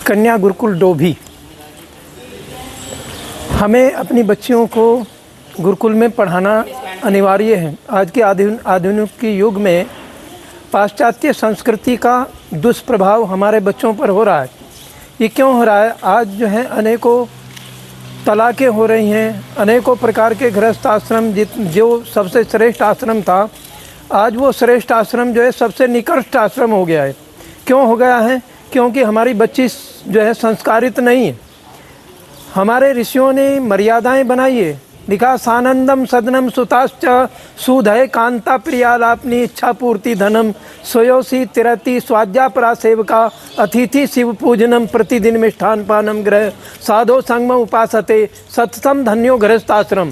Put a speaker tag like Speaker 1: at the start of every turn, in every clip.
Speaker 1: कन्या गुरुकुल डोभी। हमें अपनी बच्चियों को गुरुकुल में पढ़ाना अनिवार्य है। आज के आधुनिक युग में पाश्चात्य संस्कृति का दुष्प्रभाव हमारे बच्चों पर हो रहा है। ये क्यों हो रहा है? आज जो है अनेकों तलाक़ें हो रही हैं, अनेकों प्रकार के गृहस्थ आश्रम जो सबसे श्रेष्ठ आश्रम था, आज वो श्रेष्ठ आश्रम जो है सबसे निकृष्ट आश्रम हो गया है। क्यों हो गया है? क्योंकि हमारी बच्ची जो है संस्कारित नहीं है। हमारे ऋषियों ने मर्यादाएं बनाई है, लिखा सानंदम सदनम सुताश्च सुधय कांता प्रियालापनी इच्छा पूर्ति धनम स्वयोसी तिरति स्वाध्यापरा सेवका अतिथि शिव पूजनम प्रतिदिन मिष्ठान पानम ग्रह साधो संगम उपासते सतसम धन्यो गृहस्थाश्रम।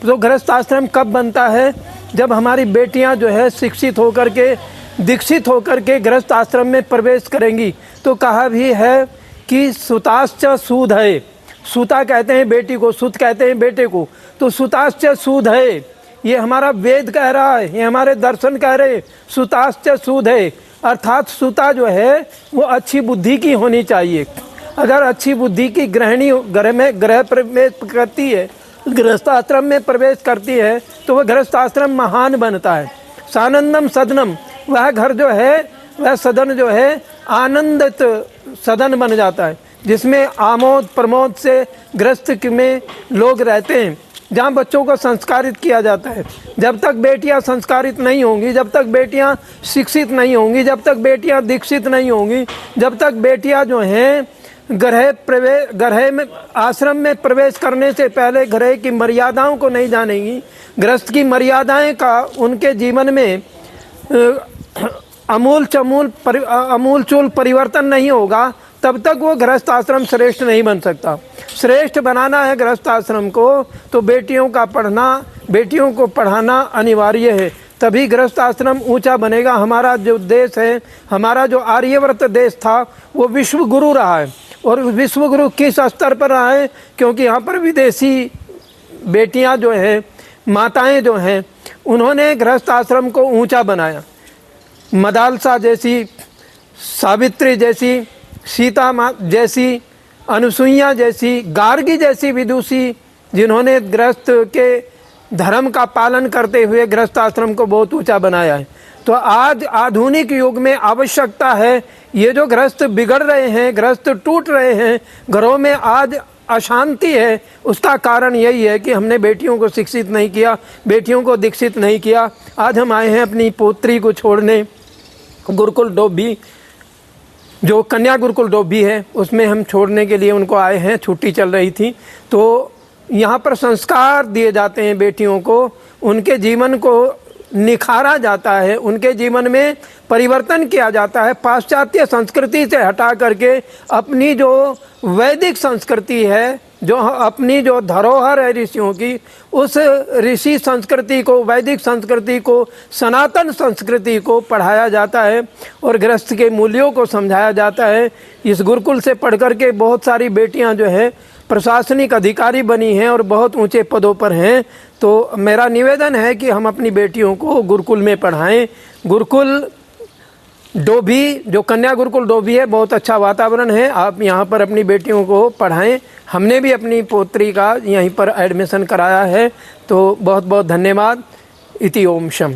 Speaker 1: तो गृहस्थाश्रम कब बनता है? जब हमारी बेटियां जो है शिक्षित होकर के दीक्षित होकर के गृहस्थ आश्रम में प्रवेश करेंगी। तो कहा भी है कि सुताश्च सुधय, सुता कहते हैं बेटी को, सुत कहते हैं बेटे को, तो सुताश्च सुधय ये हमारा वेद कह रहा है, ये हमारे दर्शन कह रहे हैं। सुताश्च सुधय अर्थात सुता जो है वो अच्छी बुद्धि की होनी चाहिए। अगर अच्छी बुद्धि की गृहिणी गृह प्रवेश करती है, गृहस्थाश्रम में प्रवेश करती है, तो वह गृहस्थाश्रम महान बनता है। सानंदम सदनम, वह घर जो है, वह सदन जो है आनंदित सदन बन जाता है, जिसमें आमोद प्रमोद से गृहस्थ में लोग रहते हैं, जहाँ बच्चों को संस्कारित किया जाता है। जब तक बेटियाँ संस्कारित नहीं होंगी, जब तक बेटियाँ शिक्षित नहीं होंगी, जब तक बेटियाँ दीक्षित नहीं होंगी, जब तक बेटियाँ जो हैं गृह में आश्रम में प्रवेश करने से पहले गृह की मर्यादाओं को नहीं जानेंगी, गृहस्थ की मर्यादाएं का उनके जीवन में अमूल चूल परिवर्तन नहीं होगा, तब तक वो गृहस्थ आश्रम श्रेष्ठ नहीं बन सकता। श्रेष्ठ बनाना है गृहस्थ आश्रम को, तो बेटियों का पढ़ना, बेटियों को पढ़ाना अनिवार्य है, तभी गृहस्थ आश्रम ऊंचा बनेगा। हमारा जो देश है, हमारा जो आर्यवर्त देश था, वो विश्व गुरु रहा है। और विश्व गुरु किस स्तर पर रहा है? क्योंकि यहाँ पर विदेशी बेटियाँ जो हैं, माताएँ जो हैं, उन्होंने गृहस्थ आश्रम को ऊंचा बनाया। मदालसा जैसी, सावित्री जैसी, सीता माँ जैसी, अनुसुईया जैसी, गार्गी जैसी विदुषी, जिन्होंने गृहस्थ के धर्म का पालन करते हुए गृहस्थ आश्रम को बहुत ऊंचा बनाया है। तो आज आधुनिक युग में आवश्यकता है, ये जो गृहस्थ बिगड़ रहे हैं, गृहस्थ टूट रहे हैं, घरों में आज अशांति है, उसका कारण यही है कि हमने बेटियों को शिक्षित नहीं किया, बेटियों को दीक्षित नहीं किया। आज हम आए हैं अपनी पोत्री को छोड़ने गुरुकुल डोभी, जो कन्या गुरुकुल डोभी है, उसमें हम छोड़ने के लिए उनको आए हैं। छुट्टी चल रही थी, तो यहाँ पर संस्कार दिए जाते हैं बेटियों को, उनके जीवन को निखारा जाता है, उनके जीवन में परिवर्तन किया जाता है। पाश्चात्य संस्कृति से हटा करके अपनी जो वैदिक संस्कृति है, जो अपनी जो धरोहर है ऋषियों की, उस ऋषि संस्कृति को, वैदिक संस्कृति को, सनातन संस्कृति को पढ़ाया जाता है और गृहस्थ के मूल्यों को समझाया जाता है। इस गुरुकुल से पढ़ कर के बहुत सारी बेटियां जो है प्रशासनिक अधिकारी बनी हैं और बहुत ऊंचे पदों पर हैं। तो मेरा निवेदन है कि हम अपनी बेटियों को गुरुकुल में पढ़ाएं। गुरुकुल डोभी, जो कन्या गुरुकुल डोभी है, बहुत अच्छा वातावरण है, आप यहाँ पर अपनी बेटियों को पढ़ाएं। हमने भी अपनी पोत्री का यहीं पर एडमिशन कराया है। तो बहुत बहुत धन्यवाद। इति ओम शम।